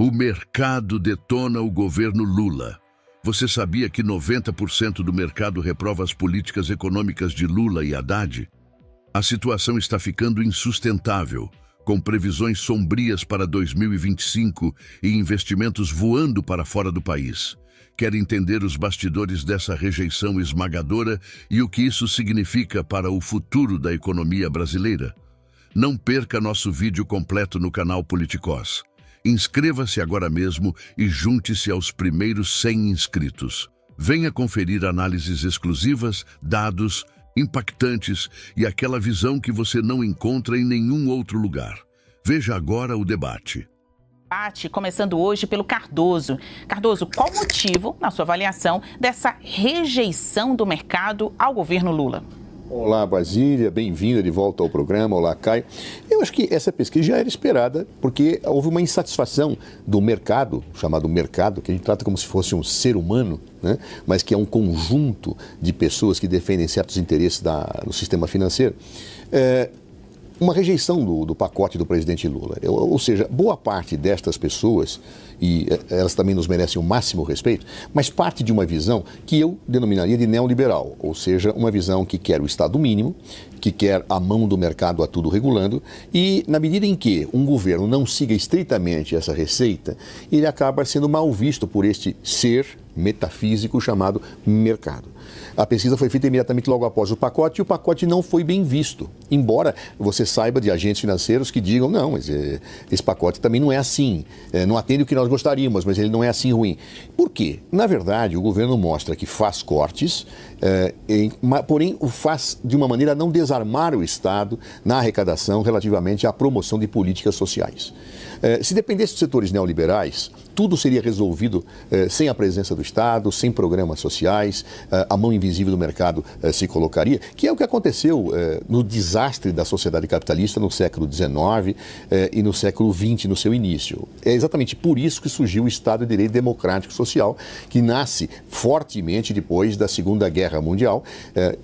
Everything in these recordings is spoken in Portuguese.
O mercado detona o governo Lula. Você sabia que 90% do mercado reprova as políticas econômicas de Lula e Haddad? A situação está ficando insustentável, com previsões sombrias para 2025 e investimentos voando para fora do país. Quer entender os bastidores dessa rejeição esmagadora e o que isso significa para o futuro da economia brasileira? Não perca nosso vídeo completo no canal Politicós. Inscreva-se agora mesmo e junte-se aos primeiros 100 inscritos. Venha conferir análises exclusivas, dados impactantes e aquela visão que você não encontra em nenhum outro lugar. Veja agora o debate. Começando hoje pelo Cardoso. Cardoso, qual o motivo, na sua avaliação, dessa rejeição do mercado ao governo Lula? Olá, Basília, bem-vinda de volta ao programa. Olá, Caio. Eu acho que essa pesquisa já era esperada, porque houve uma insatisfação do mercado, chamado mercado, que a gente trata como se fosse um ser humano, né? Mas que é um conjunto de pessoas que defendem certos interesses no sistema financeiro. Uma rejeição do pacote do presidente Lula. Ou seja, boa parte destas pessoas, e elas também nos merecem o máximo respeito, mas parte de uma visão que eu denominaria de neoliberal, ou seja, uma visão que quer o Estado mínimo, que quer a mão do mercado a tudo regulando, e na medida em que um governo não siga estritamente essa receita, ele acaba sendo mal visto por este ser metafísico chamado mercado. A pesquisa foi feita imediatamente logo após o pacote e o pacote não foi bem visto, embora você saiba de agentes financeiros que digam, não, mas esse pacote também não é assim, não atende o que nós gostaríamos, mas ele não é assim ruim. Por quê? Na verdade, o governo mostra que faz cortes, porém o faz de uma maneira a não desarmar o Estado na arrecadação relativamente à promoção de políticas sociais. Se dependesse dos setores neoliberais, tudo seria resolvido sem a presença do Estado, sem programas sociais, a mão invisível do mercado se colocaria, que é o que aconteceu no desastre da sociedade capitalista no século XIX e no século XX, no seu início. É exatamente por isso que surgiu o Estado de Direito Democrático Social, que nasce fortemente depois da Segunda Guerra Mundial,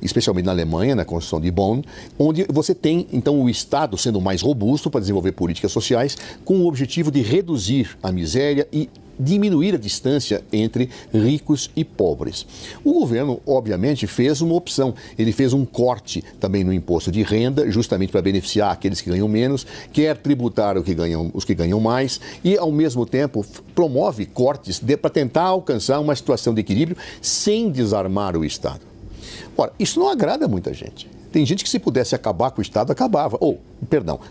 especialmente na Alemanha, na Constituição de Bonn, onde você tem, então, o Estado sendo mais robusto para desenvolver políticas sociais, com o objetivo de reduzir a miséria e diminuir a distância entre ricos e pobres. O governo, obviamente, fez uma opção. Ele fez um corte também no imposto de renda, justamente para beneficiar aqueles que ganham menos, quer tributar os que ganham mais e, ao mesmo tempo, promove cortes para tentar alcançar uma situação de equilíbrio sem desarmar o Estado. Ora, isso não agrada muita gente. Tem gente que, se pudesse acabar com o Estado, acabava.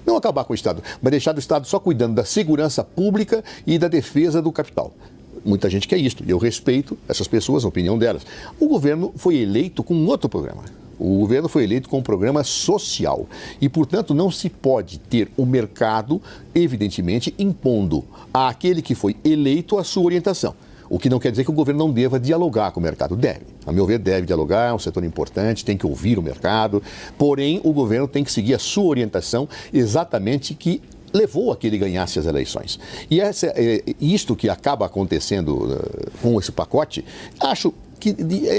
Não acabar com o Estado, mas deixar o Estado só cuidando da segurança pública e da defesa do capital. Muita gente quer isso, e eu respeito essas pessoas, a opinião delas. O governo foi eleito com outro programa. O governo foi eleito com um programa social e, portanto, não se pode ter o mercado, evidentemente, impondo àquele que foi eleito a sua orientação. O que não quer dizer que o governo não deva dialogar com o mercado. Deve. A meu ver, deve dialogar, é um setor importante, tem que ouvir o mercado. Porém, o governo tem que seguir a sua orientação exatamente que levou a que ele ganhasse as eleições. E isto que acaba acontecendo com esse pacote, acho que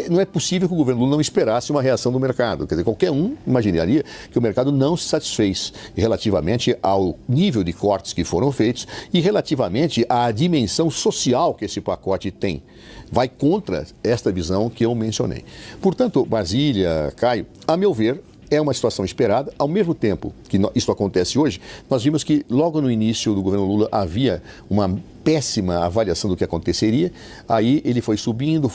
não é possível que o governo Lula não esperasse uma reação do mercado. Quer dizer, qualquer um imaginaria que o mercado não se satisfez relativamente ao nível de cortes que foram feitos e relativamente à dimensão social que esse pacote tem. Vai contra esta visão que eu mencionei. Portanto, Basília, Caio, a meu ver, é uma situação esperada. Ao mesmo tempo que isso acontece hoje, nós vimos que logo no início do governo Lula havia uma péssima avaliação do que aconteceria. Aí ele foi subindo,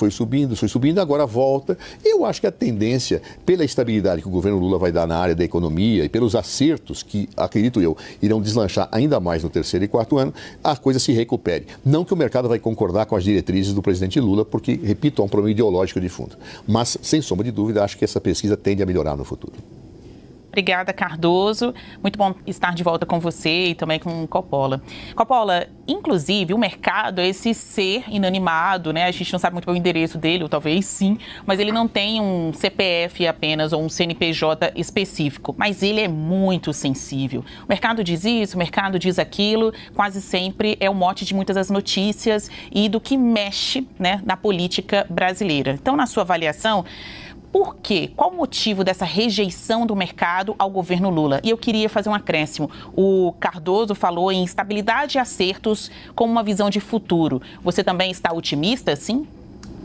agora volta. Eu acho que a tendência, pela estabilidade que o governo Lula vai dar na área da economia e pelos acertos que, acredito eu, irão deslanchar ainda mais no terceiro e quarto ano, a coisa se recupere. Não que o mercado vai concordar com as diretrizes do presidente Lula, porque, repito, há um problema ideológico de fundo. Mas, sem sombra de dúvida, acho que essa pesquisa tende a melhorar no futuro. Obrigada, Cardoso. Muito bom estar de volta com você e também com o Coppola. Coppola, inclusive, o mercado é esse ser inanimado, né? A gente não sabe muito bem o endereço dele, ou talvez sim, mas ele não tem um CPF apenas ou um CNPJ específico, mas ele é muito sensível. O mercado diz isso, o mercado diz aquilo, quase sempre é o mote de muitas das notícias e do que mexe, né, na política brasileira. Então, na sua avaliação, Por quê? Qual o motivo dessa rejeição do mercado ao governo Lula? E eu queria fazer um acréscimo. O Cardoso falou em estabilidade e acertos com uma visão de futuro. Você também está otimista, sim?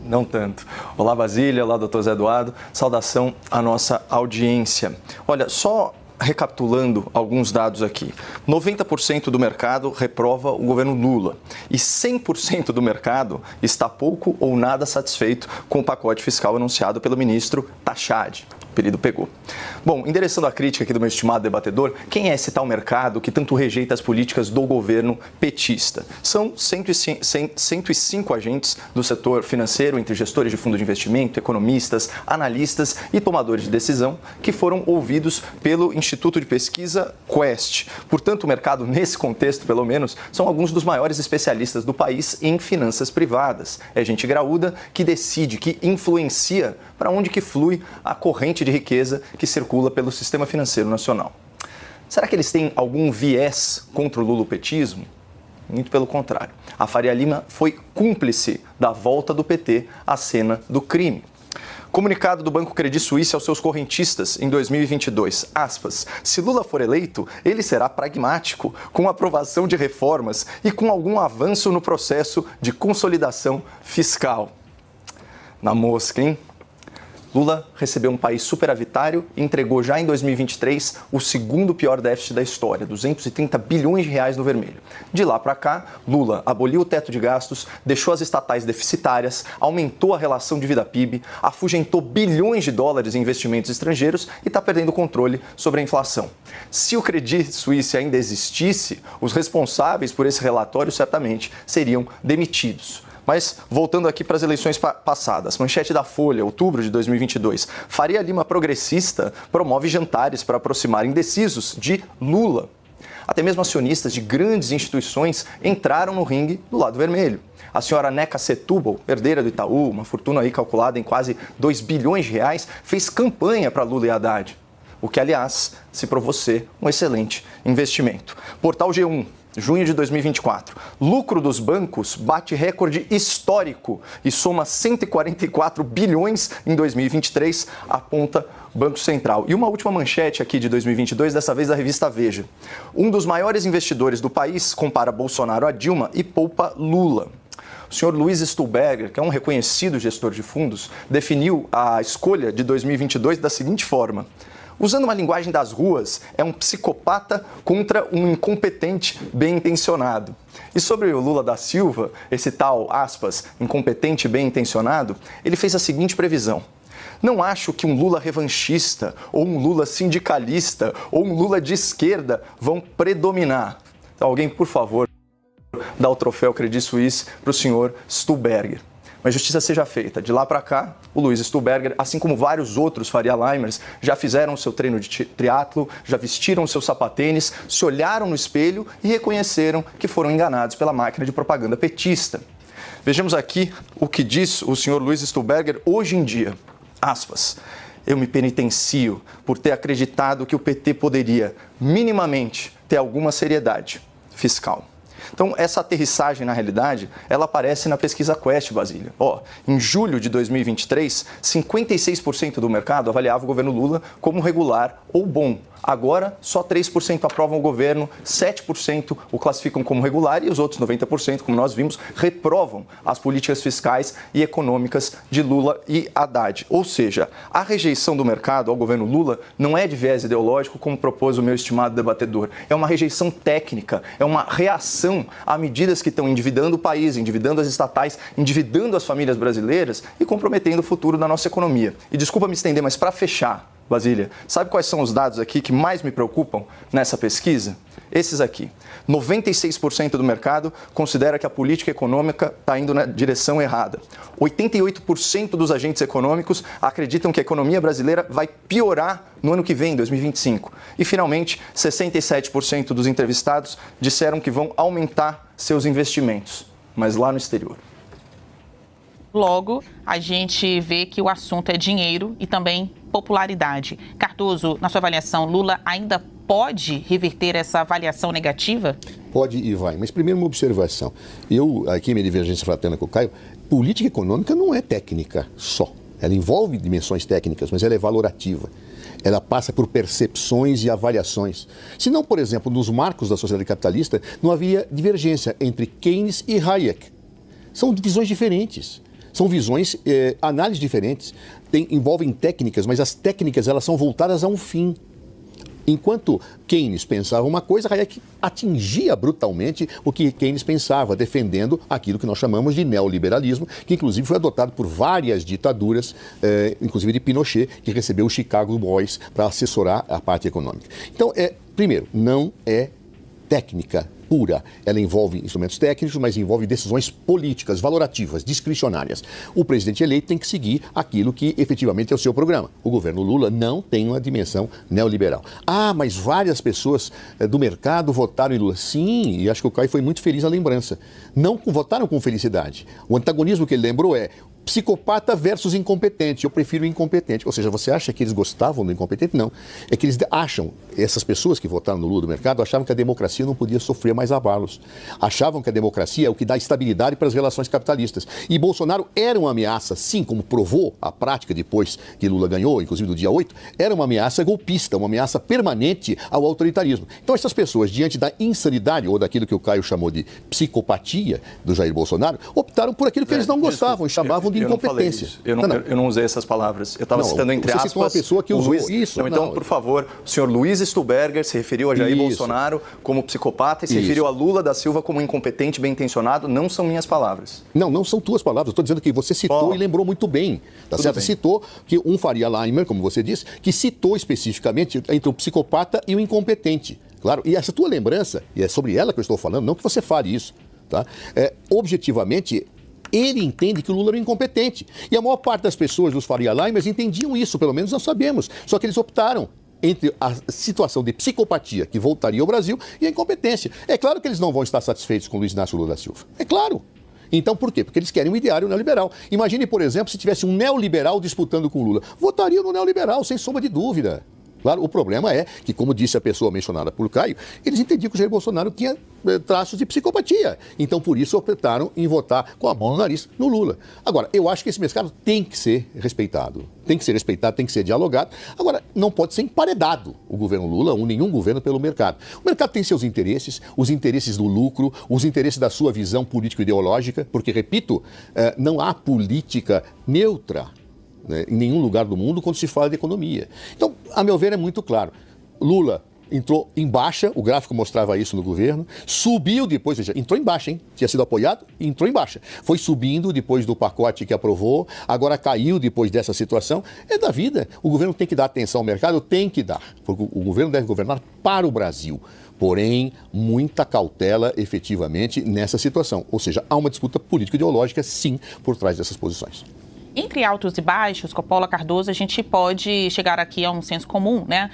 Não tanto. Olá, Basília. Olá, doutor Zé Eduardo. Saudação à nossa audiência. Olha, só recapitulando alguns dados aqui. 90% do mercado reprova o governo Lula e 100% do mercado está pouco ou nada satisfeito com o pacote fiscal anunciado pelo ministro Tachad. O apelido pegou. Bom, endereçando a crítica aqui do meu estimado debatedor, quem é esse tal mercado que tanto rejeita as políticas do governo petista? São 105 agentes do setor financeiro, entre gestores de fundo de investimento, economistas, analistas e tomadores de decisão, que foram ouvidos pelo Instituto de Pesquisa Quest. Portanto, o mercado, nesse contexto, pelo menos, são alguns dos maiores especialistas do país em finanças privadas. É gente graúda que decide, que influencia para onde que flui a corrente de riqueza que circula pelo sistema financeiro nacional. Será que eles têm algum viés contra o lulopetismo? Muito pelo contrário. A Faria Lima foi cúmplice da volta do PT à cena do crime. Comunicado do Banco Credit Suisse aos seus correntistas em 2022, aspas, se Lula for eleito, ele será pragmático, com aprovação de reformas e com algum avanço no processo de consolidação fiscal. Na mosca, hein? Lula recebeu um país superavitário e entregou já em 2023 o segundo pior déficit da história, 230 bilhões de reais no vermelho. De lá para cá, Lula aboliu o teto de gastos, deixou as estatais deficitárias, aumentou a relação dívida-PIB, afugentou bilhões de dólares em investimentos estrangeiros e está perdendo o controle sobre a inflação. Se o Credit Suisse ainda existisse, os responsáveis por esse relatório certamente seriam demitidos. Mas, voltando aqui para as eleições passadas, manchete da Folha, outubro de 2022, Faria Lima progressista promove jantares para aproximar indecisos de Lula. Até mesmo acionistas de grandes instituições entraram no ringue do lado vermelho. A senhora Neca Setúbal, herdeira do Itaú, uma fortuna aí calculada em quase 2 bilhões de reais, fez campanha para Lula e Haddad, o que, aliás, se provou ser um excelente investimento. Portal G1. Junho de 2024. Lucro dos bancos bate recorde histórico e soma 144 bilhões em 2023, aponta Banco Central. E uma última manchete aqui de 2022, dessa vez da revista Veja. Um dos maiores investidores do país compara Bolsonaro a Dilma e poupa Lula. O senhor Luiz Stuhlberger, que é um reconhecido gestor de fundos, definiu a escolha de 2022 da seguinte forma: usando uma linguagem das ruas, é um psicopata contra um incompetente bem-intencionado. E sobre o Lula da Silva, esse tal, aspas, incompetente bem-intencionado, ele fez a seguinte previsão: não acho que um Lula revanchista, ou um Lula sindicalista, ou um Lula de esquerda vão predominar. Então, alguém, por favor, dá o troféu Credit Suisse para o senhor Stuhlberger. Mas justiça seja feita. De lá para cá, o Luiz Stuhlberger, assim como vários outros Faria Limers, já fizeram o seu treino de triatlo, já vestiram os seus sapatênis, se olharam no espelho e reconheceram que foram enganados pela máquina de propaganda petista. Vejamos aqui o que diz o senhor Luiz Stuhlberger hoje em dia. Aspas. Eu me penitencio por ter acreditado que o PT poderia, minimamente, ter alguma seriedade fiscal. Então, essa aterrissagem, na realidade, ela aparece na pesquisa Quest, Basília. Em julho de 2023, 56% do mercado avaliava o governo Lula como regular ou bom. Agora, só 3% aprovam o governo, 7% o classificam como regular e os outros 90%, como nós vimos, reprovam as políticas fiscais e econômicas de Lula e Haddad. Ou seja, a rejeição do mercado ao governo Lula não é de viés ideológico, como propôs o meu estimado debatedor. É uma rejeição técnica, é uma reação a medidas que estão endividando o país, endividando as estatais, endividando as famílias brasileiras e comprometendo o futuro da nossa economia. E desculpa me estender, mas para fechar, Basília, sabe quais são os dados aqui que mais me preocupam nessa pesquisa? Esses aqui. 96% do mercado considera que a política econômica está indo na direção errada. 88% dos agentes econômicos acreditam que a economia brasileira vai piorar no ano que vem, 2025. E, finalmente, 67% dos entrevistados disseram que vão aumentar seus investimentos, mas lá no exterior. Logo, a gente vê que o assunto é dinheiro e também popularidade. Cardoso, na sua avaliação, Lula ainda pode reverter essa avaliação negativa? Pode e vai, mas primeiro uma observação. Eu, aqui minha divergência fraterna com o Caio, política econômica não é técnica só. Ela envolve dimensões técnicas, mas ela é valorativa. Ela passa por percepções e avaliações. Se não, por exemplo, nos marcos da sociedade capitalista, não haveria divergência entre Keynes e Hayek. São visões diferentes. São visões, análises diferentes. Envolvem técnicas, mas as técnicas elas são voltadas a um fim. Enquanto Keynes pensava uma coisa, Hayek atingia brutalmente o que Keynes pensava, defendendo aquilo que nós chamamos de neoliberalismo, que inclusive foi adotado por várias ditaduras, inclusive de Pinochet, que recebeu o Chicago Boys para assessorar a parte econômica. Então, primeiro, não é técnica pura. Ela envolve instrumentos técnicos, mas envolve decisões políticas, valorativas, discricionárias. O presidente eleito tem que seguir aquilo que efetivamente é o seu programa. O governo Lula não tem uma dimensão neoliberal. Mas várias pessoas do mercado votaram em Lula. Sim, e acho que o Caio foi muito feliz na lembrança. Não votaram com felicidade. O antagonismo que ele lembrou é psicopata versus incompetente. Eu prefiro o incompetente. Ou seja, você acha que eles gostavam do incompetente? Não. É que eles acham, essas pessoas que votaram no Lula do mercado, achavam que a democracia não podia sofrer mais abalos. Achavam que a democracia é o que dá estabilidade para as relações capitalistas. E Bolsonaro era uma ameaça, sim, como provou a prática depois que Lula ganhou, inclusive do dia 8, era uma ameaça golpista, uma ameaça permanente ao autoritarismo. Então essas pessoas, diante da insanidade, ou daquilo que o Caio chamou de psicopatia do Jair Bolsonaro, optaram por aquilo que eles não gostavam e chamavam de incompetência. Eu não usei essas palavras. Eu estava citando entre aspas. Você citou uma pessoa que usou isso. Então, por favor, o senhor Luiz Stuberger se referiu a Jair Bolsonaro como psicopata e se referiu a Lula da Silva como incompetente, bem-intencionado. Não são minhas palavras. Não são tuas palavras. Estou dizendo que você citou e lembrou muito bem. Tá certo? Citou que um Faria Limer, como você disse, que citou especificamente entre o psicopata e o incompetente. Claro, e essa tua lembrança, e é sobre ela que eu estou falando, não que você fale isso, tá? Objetivamente, ele entende que o Lula era incompetente. E a maior parte das pessoas dos Faria Limers entendiam isso, pelo menos nós sabemos. Só que eles optaram entre a situação de psicopatia que voltaria ao Brasil e a incompetência. É claro que eles não vão estar satisfeitos com Luiz Inácio Lula da Silva. É claro. Então, por quê? Porque eles querem um ideário neoliberal. Imagine, por exemplo, se tivesse um neoliberal disputando com o Lula. Votariam no neoliberal, sem sombra de dúvida. Claro, o problema é que, como disse a pessoa mencionada por Caio, eles entendiam que o Jair Bolsonaro tinha traços de psicopatia. Então, por isso, optaram em votar com a mão no nariz no Lula. Agora, eu acho que esse mercado tem que ser respeitado. Tem que ser respeitado, tem que ser dialogado. Agora, não pode ser emparedado o governo Lula ou nenhum governo pelo mercado. O mercado tem seus interesses, os interesses do lucro, os interesses da sua visão político-ideológica, porque, repito, não há política neutra, né, em nenhum lugar do mundo quando se fala de economia. Então, a meu ver, é muito claro. Lula entrou em baixa, o gráfico mostrava isso no governo, subiu depois, veja, entrou em baixa, hein? Tinha sido apoiado e entrou em baixa. Foi subindo depois do pacote que aprovou, agora caiu depois dessa situação. É da vida. O governo tem que dar atenção ao mercado, tem que dar. Porque o governo deve governar para o Brasil. Porém, muita cautela efetivamente nessa situação. Ou seja, há uma disputa político-ideológica, sim, por trás dessas posições. Entre altos e baixos, Coppola, Cardoso, a gente pode chegar aqui a um senso comum, né,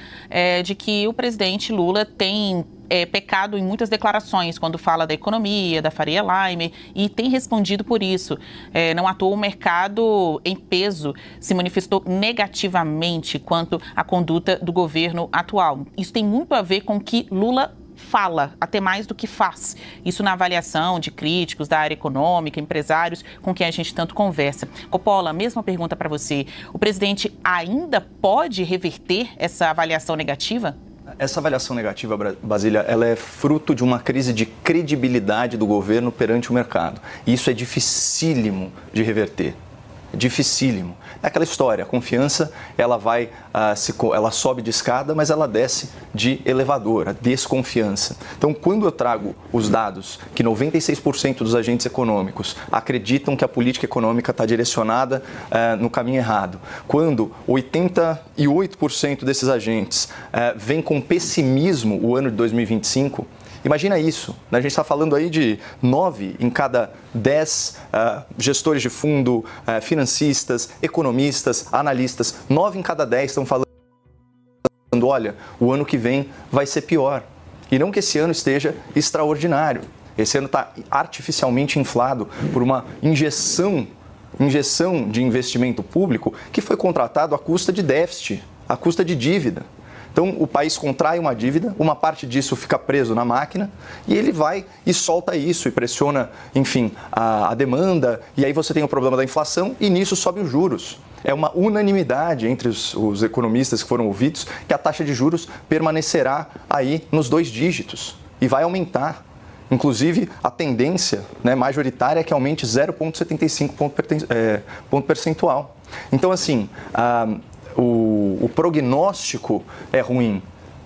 de que o presidente Lula tem pecado em muitas declarações quando fala da economia, da Faria Limer, e tem respondido por isso. Não à toa o mercado em peso se manifestou negativamente quanto à conduta do governo atual. Isso tem muito a ver com o que Lula fala, até mais do que faz. Isso na avaliação de críticos da área econômica, empresários com quem a gente tanto conversa. Coppola, mesma pergunta para você. O presidente ainda pode reverter essa avaliação negativa? Essa avaliação negativa, Basília, ela é fruto de uma crise de credibilidade do governo perante o mercado. E isso é dificílimo de reverter. Dificílimo. É aquela história, a confiança, ela sobe de escada, mas ela desce de elevador, a desconfiança. Então, quando eu trago os dados que 96% dos agentes econômicos acreditam que a política econômica está direcionada no caminho errado, quando 88% desses agentes vêm com pessimismo o ano de 2025, imagina isso, né? A gente está falando aí de 9 em cada 10 gestores de fundo, financistas, economistas, analistas, 9 em cada 10 estão falando, olha, o ano que vem vai ser pior. E não que esse ano esteja extraordinário. Esse ano está artificialmente inflado por uma injeção de investimento público que foi contratado à custa de déficit, à custa de dívida. Então, o país contrai uma dívida, uma parte disso fica preso na máquina e ele vai e solta isso e pressiona, enfim, a demanda. E aí você tem o problema da inflação e nisso sobe os juros. é uma unanimidade entre os economistas que foram ouvidos que a taxa de juros permanecerá aí nos 2 dígitos e vai aumentar. Inclusive, a tendência, né, majoritária é que aumente 0,75 ponto percentual. Então, assim, o prognóstico é ruim.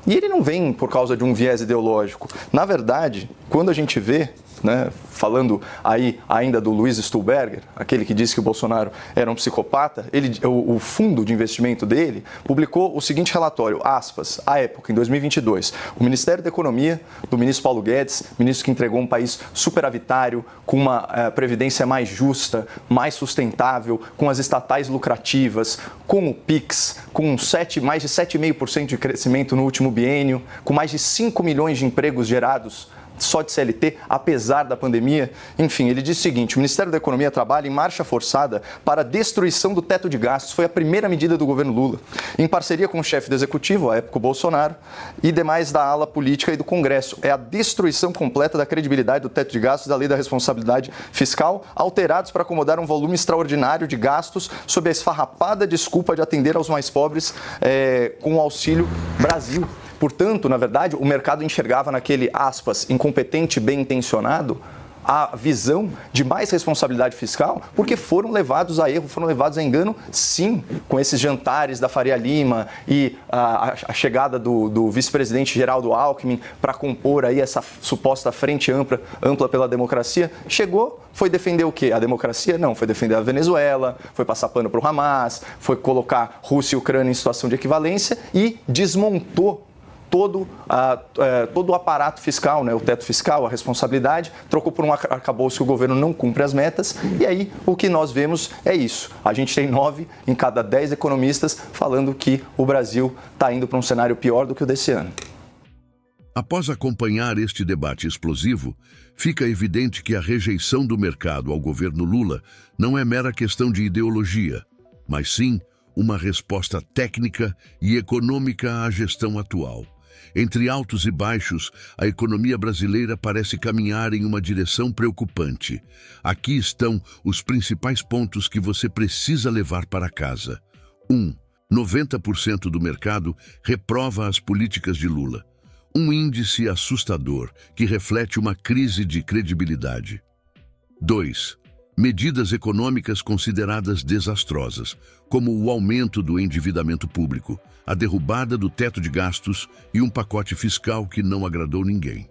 E ele não vem por causa de um viés ideológico. Na verdade, quando a gente vê, né, falando aí ainda do Luiz Stuhlberger, aquele que disse que o Bolsonaro era um psicopata, o fundo de investimento dele publicou o seguinte relatório, aspas, à época, em 2022, o Ministério da Economia, do ministro Paulo Guedes, ministro que entregou um país superavitário, com uma previdência mais justa, mais sustentável, com as estatais lucrativas, com o PIX, com mais de 7,5% de crescimento no último biênio, com mais de 5 milhões de empregos gerados só de CLT, apesar da pandemia. Enfim, ele diz o seguinte, o Ministério da Economia trabalha em marcha forçada para a destruição do teto de gastos. Foi a primeira medida do governo Lula, em parceria com o chefe do Executivo, à época o Bolsonaro, e demais da ala política e do Congresso. É a destruição completa da credibilidade do teto de gastos da Lei da Responsabilidade Fiscal, alterados para acomodar um volume extraordinário de gastos sob a esfarrapada desculpa de atender aos mais pobres com o Auxílio Brasil. Portanto, na verdade, o mercado enxergava naquele, aspas, incompetente bem intencionado, a visão de mais responsabilidade fiscal, porque foram levados a erro, foram levados a engano, sim, com esses jantares da Faria Lima e a chegada do vice-presidente Geraldo Alckmin para compor aí essa suposta frente ampla pela democracia. Chegou, foi defender o quê? A democracia? Não, foi defender a Venezuela, foi passar pano para o Hamas, foi colocar Rússia e Ucrânia em situação de equivalência e desmontou todo o aparato fiscal, né, o teto fiscal, a responsabilidade, trocou por um arcabouço que o governo não cumpre as metas, e aí o que nós vemos é isso. A gente tem 9 em cada 10 economistas falando que o Brasil está indo para um cenário pior do que o desse ano. Após acompanhar este debate explosivo, fica evidente que a rejeição do mercado ao governo Lula não é mera questão de ideologia, mas sim uma resposta técnica e econômica à gestão atual. Entre altos e baixos, a economia brasileira parece caminhar em uma direção preocupante. Aqui estão os principais pontos que você precisa levar para casa. 1. 90% do mercado reprova as políticas de Lula. Um índice assustador que reflete uma crise de credibilidade. 2. Medidas econômicas consideradas desastrosas, como o aumento do endividamento público, a derrubada do teto de gastos e um pacote fiscal que não agradou ninguém.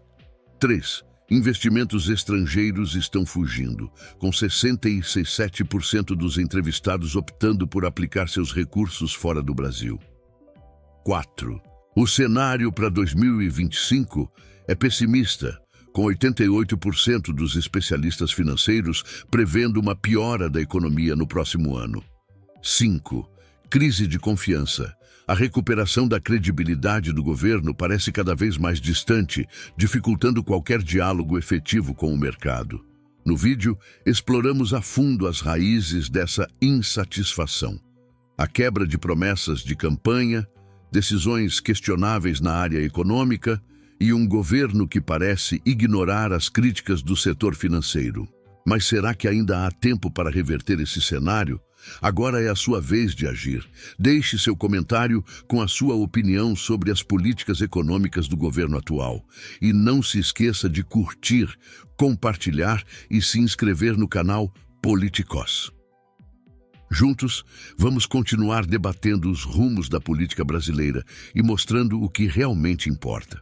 3. Investimentos estrangeiros estão fugindo, com 67% dos entrevistados optando por aplicar seus recursos fora do Brasil. 4. O cenário para 2025 é pessimista, com 88% dos especialistas financeiros prevendo uma piora da economia no próximo ano. 5. Crise de confiança. A recuperação da credibilidade do governo parece cada vez mais distante, dificultando qualquer diálogo efetivo com o mercado. No vídeo, exploramos a fundo as raízes dessa insatisfação. A quebra de promessas de campanha, decisões questionáveis na área econômica e um governo que parece ignorar as críticas do setor financeiro. Mas será que ainda há tempo para reverter esse cenário? Agora é a sua vez de agir. Deixe seu comentário com a sua opinião sobre as políticas econômicas do governo atual. E não se esqueça de curtir, compartilhar e se inscrever no canal Politicos. Juntos, vamos continuar debatendo os rumos da política brasileira e mostrando o que realmente importa.